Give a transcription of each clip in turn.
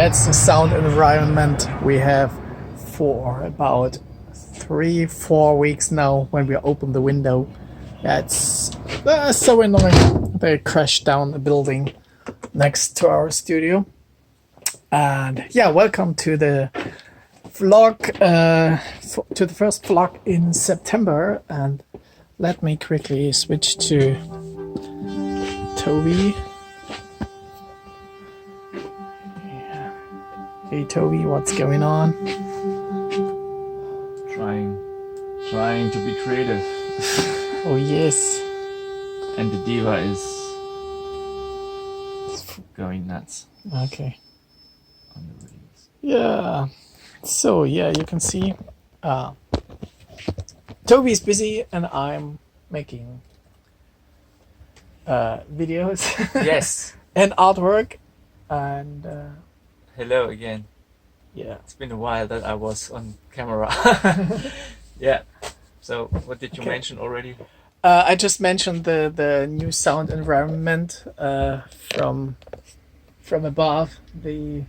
that's the sound environment we have for about 3-4 weeks now when we open the window. That's so annoying. They crashed down the building next to our studio. And yeah, welcome to the vlog, to the first vlog in September. And let me quickly switch to Tobi. Yeah. Hey Tobi, what's going on? Trying to be creative. Oh yes. And the diva is going nuts Okay. on the release. Yeah. So yeah, you can see Tobi's busy and I'm making videos. Yes. And artwork. And Hello again. yeah. It's been a while that I was on camera. Yeah. So what did you Okay. mention already? I just mentioned the new sound environment from above, the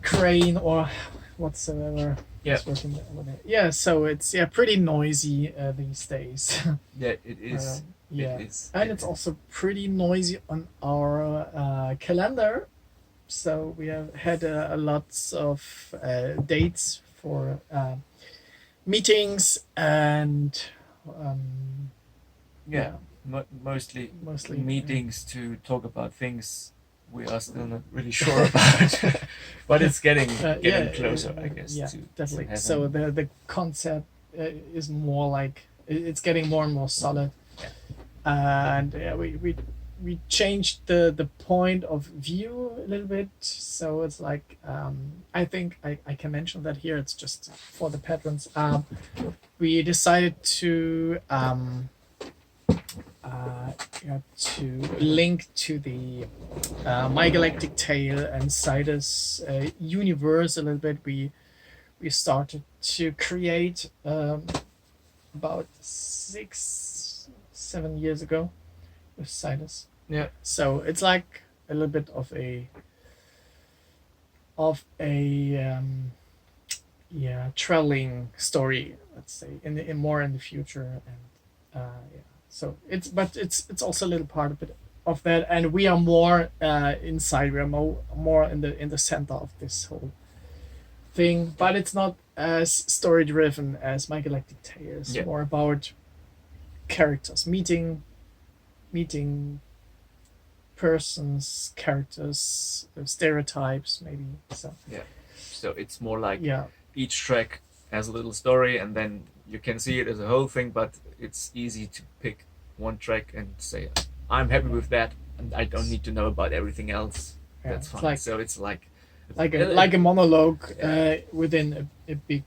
crane or whatsoever. Yeah. is working over there. Yeah, so it's pretty noisy these days. Yeah, it is. Yeah, It is. and it's also pretty noisy on our calendar. So we have had lots of dates for meetings and Yeah. Mostly mostly meetings to talk about things we are still not really sure about. But it's getting closer, I guess. Yeah, to definitely. having- So the concept is more like it's getting more and more solid, and we changed the point of view a little bit. So it's like I think I can mention that here. It's just for the patrons. We decided to link to the My Galactic Tale and Sidus universe a little bit. We started to create about 6-7 years ago with Sidus. Yeah. So it's like a little bit of a traveling story, let's say, in more in the future, and yeah. So it's also a little part of it of that, and we are more inside. We are more in the center of this whole thing, but it's not as story driven as My Galactic Tale. It's more about characters meeting persons, characters, stereotypes, maybe. So yeah. So it's more like yeah. Each track has a little story, and then you can see it as a whole thing, but it's easy to pick one track and say, I'm happy with that, and I don't need to know about everything else. Yeah, That's it's fine. So it's like a monologue within a big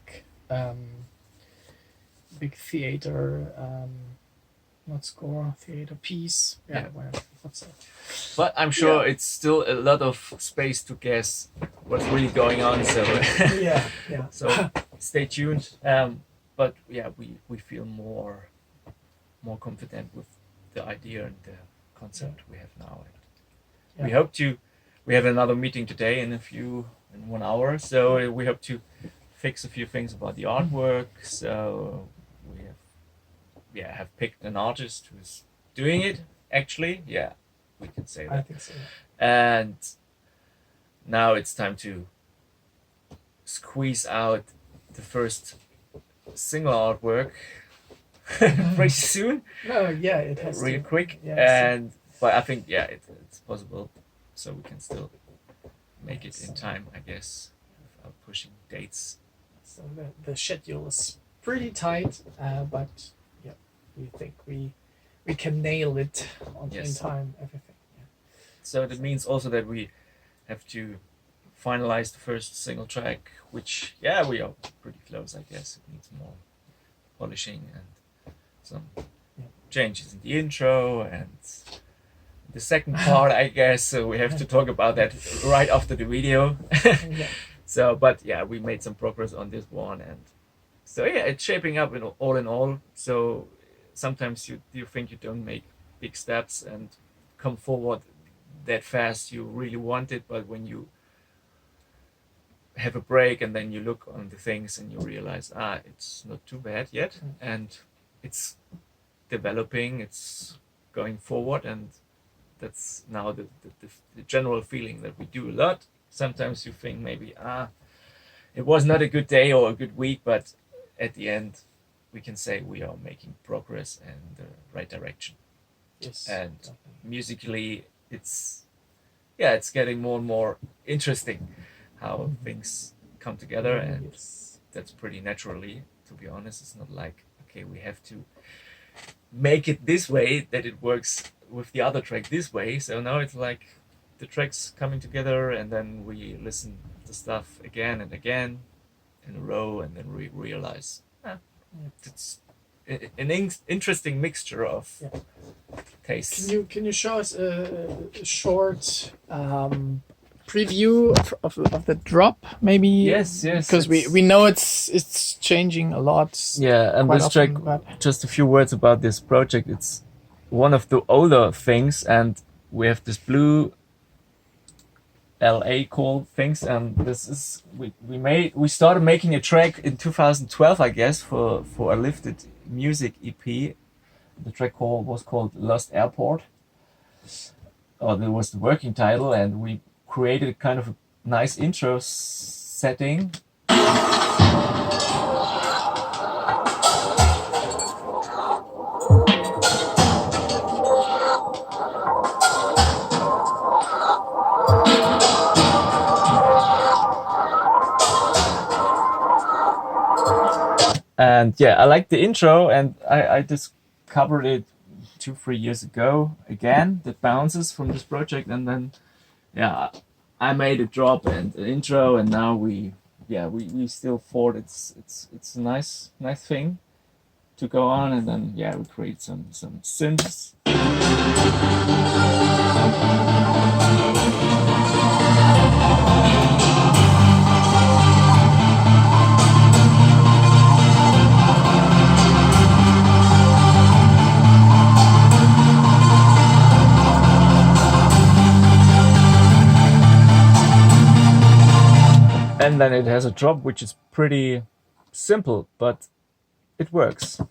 theater, not score, theater piece. Yeah. Whatever. What's that? But I'm sure it's still a lot of space to guess what's really going on. So yeah. So stay tuned. But yeah, we feel more confident with the idea and the concept we have now. And we hope to. We have another meeting today in 1 hour. So we hope to fix a few things about the artwork. So we have picked an artist who's doing it. Actually, yeah, we can say that. I think so. And now it's time to squeeze out the first single artwork pretty soon. No, yeah, it has really to. quick. Yeah, But I think it's possible, so we can still make it in time, I guess, without pushing dates. So the schedule is pretty tight, but yeah, we think we can nail it in time. Everything. Yeah. So that means also that we have to finalize the first single track, which we are pretty close, I guess. It needs more polishing and some changes in the intro and the second part, I guess. So we have to talk about that right after the video. So, but we made some progress on this one, and so it's shaping up all in all. So sometimes you think you don't make big steps and come forward that fast you really want it, but when you have a break and then you look on the things and you realize it's not too bad yet, and it's developing, it's going forward, and that's now the general feeling that we do a lot. Sometimes you think maybe it was not a good day or a good week, but at the end we can say we are making progress in the right direction. Yes. And musically it's getting more and more interesting how things come together, and that's pretty naturally, to be honest. It's not like, okay, we have to make it this way that it works with the other track this way. So now it's like the tracks coming together, and then we listen to stuff again and again in a row, and then we realize it's an interesting mixture of tastes. Can you show us a short preview of the drop, maybe? Yes. Because we know it's changing a lot. Yeah, and quite this track, often, but- just a few words about this project. It's one of the older things, and we have this blue LA call things, and this is we started making a track in 2012, I guess, for a Lifted Music EP. The track was called Lost Airport, or that was the working title, and we created kind of a nice intro setting. And yeah, I like the intro, and I discovered it 2-3 years ago again, the bounces from this project, and then I made a drop and an intro, and now we still thought it's a nice thing to go on, and then we create some synths. And then it has a drop which is pretty simple, but it works.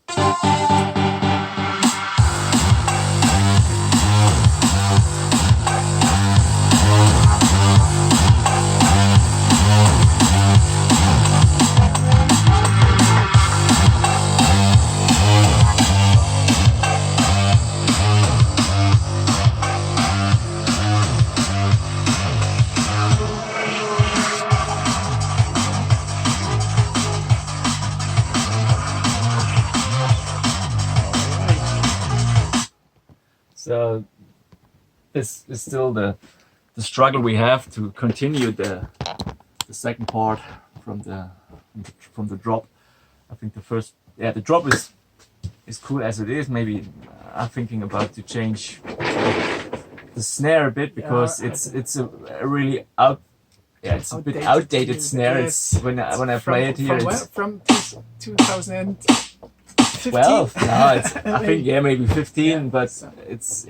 So this is still the struggle we have to continue the second part from the drop. I think the drop is cool as it is. Maybe I'm thinking about to change the snare a bit, because it's a really it's a bit outdated snare. Yes. It's when I play it here. From 2015. 12 now I think maybe 15, but so. It's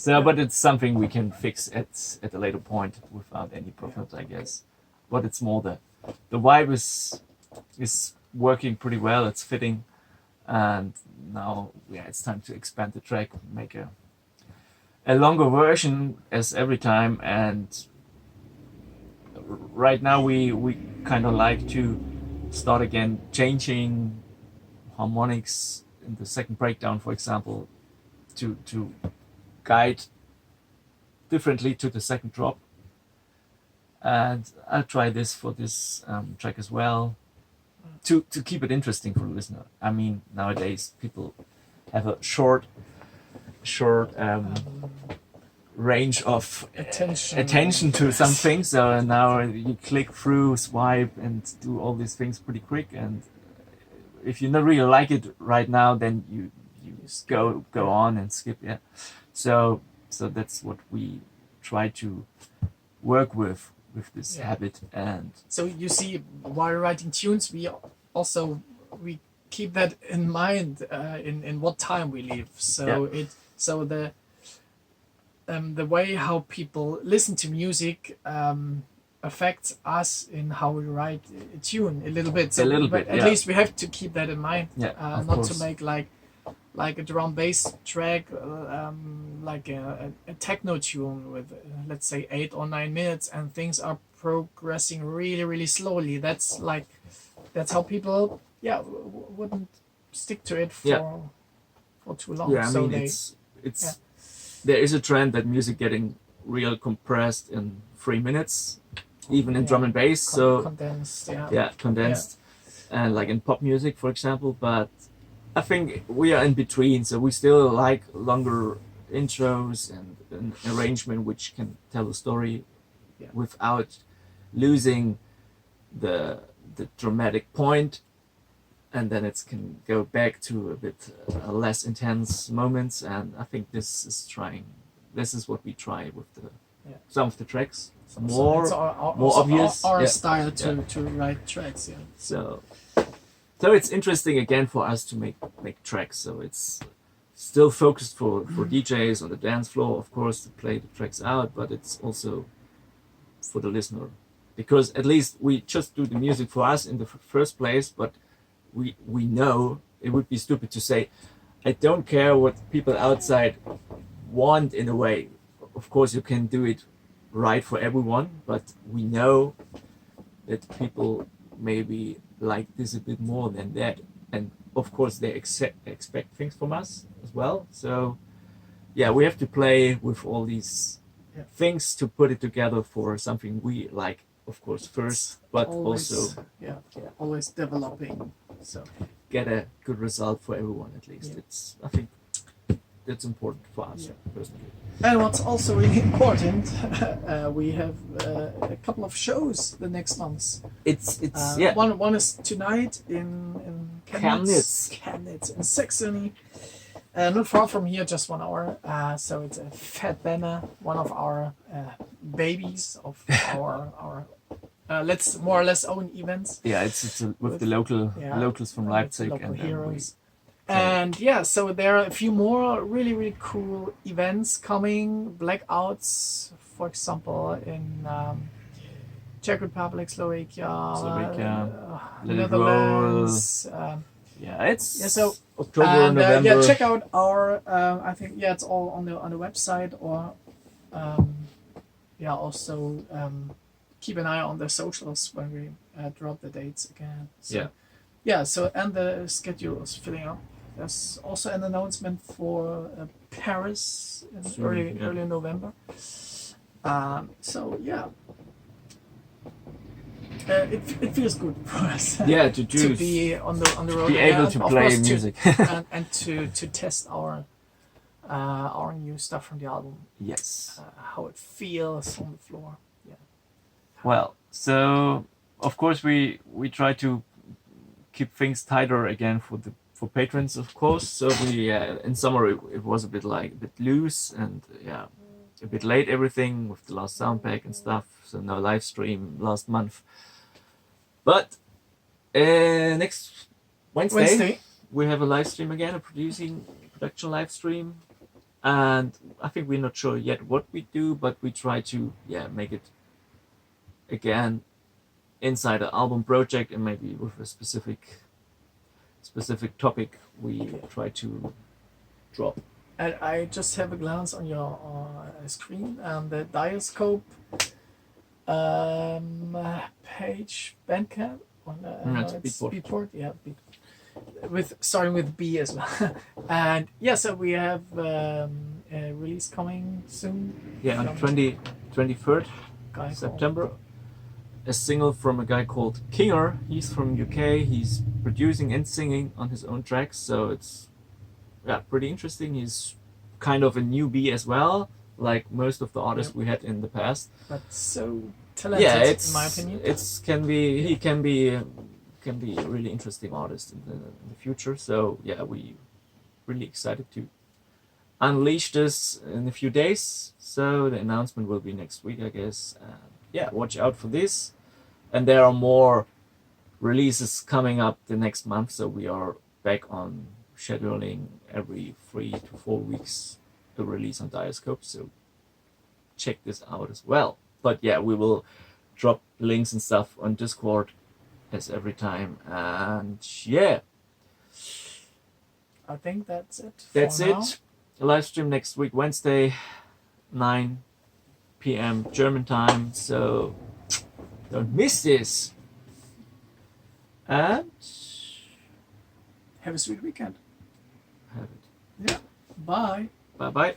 but it's something we can fix at a later point without any problems, I guess. But it's more the vibe is working pretty well, it's fitting, and now it's time to expand the track, make a longer version as every time. And right now we kind of like to start again changing harmonics in the second breakdown, for example, to guide differently to the second drop. And I'll try this for this track as well, to keep it interesting for the listener. I mean, nowadays people have a short range of attention to something. So now you click through, swipe, and do all these things pretty quick. And if you not really like it right now, then you just go on and skip. So that's what we try to work with this habit. And so you see, while writing tunes, we keep that in mind in what time we live. So the way how people listen to music affects us in how we write a tune a little bit. So A little but bit, at yeah. least we have to keep that in mind. Yeah, of Not course. to make like a drum bass track, like a techno tune with let's say 8 or 9 minutes, and things are progressing really really slowly. That's how people wouldn't stick to it for too long. Yeah, I so mean, they it's there is a trend that music getting real compressed in 3 minutes, even in drum and bass. So condensed. condensed, and like in pop music, for example. But I think we are in between, so we still like longer intros and an arrangement which can tell a story without losing the dramatic point, and then it can go back to a bit less intense moments. And I think this is what we try with some of the tracks. More it's our obvious. our style to write tracks. So it's interesting again for us to make tracks. So it's still focused for DJs on the dance floor, of course, to play the tracks out, but it's also for the listener, because at least we just do the music for us in the first place. But we know it would be stupid to say, I don't care what people outside want. In a way, of course, you can do it right for everyone, but we know that people maybe like this a bit more than that, and of course they expect things from us as well. So we have to play with all these things to put it together for something we like, of course, first, but always, also always developing, so get a good result for everyone. At least I think that's important for us personally. And what's also really important, we have a couple of shows the next months. It's one is tonight in Chemnitz in Saxony, not far from here, just 1 hour. So it's a fat banner, one of our babies of our let's more or less own events. It's with the locals from Leipzig local and heroes. And so there are a few more really really cool events coming. Blackouts, for example, in Czech Republic, Slovakia, Netherlands. So October, November. Check out our. I think it's all on the website, or also keep an eye on the socials when we drop the dates again. So, so and the schedule is filling up. There's also an announcement for Paris in early November. It feels good for us. To be on the road. Be able to play music and to test our new stuff from the album. Yes. How it feels on the floor. Well, so of course we try to keep things tighter again for patrons, of course. So we in summer it was a bit loose and a bit late, everything with the last sound pack and stuff. So no live stream last month. But next Wednesday we have a live stream again, a production live stream, and I think we're not sure yet what we do, but we try to make it again inside an album project, and maybe with a specific topic we try to drop. And I just have a glance on your screen, and the Dioscope page, Bandcamp. It's Beatport. Starting with B as well. And so we have a release coming soon. On 23rd September. A single from a guy called Kinger. He's from UK. He's producing and singing on his own tracks, so it's pretty interesting. He's kind of a newbie as well, like most of the artists we had in the past. But so talented, in my opinion. He can be a really interesting artist in the future. So we really excited to unleash this in a few days. So the announcement will be next week, I guess. Watch out for this. And there are more releases coming up the next month, so we are back on scheduling every 3 to 4 weeks a release on Dioscope. So check this out as well. But yeah, we will drop links and stuff on Discord as every time. And yeah, I think that's it. that's for now. it. A live stream next week, Wednesday, 9 p.m. German time. So don't miss this. And Have a sweet weekend. have it. Yeah. Bye. Bye bye.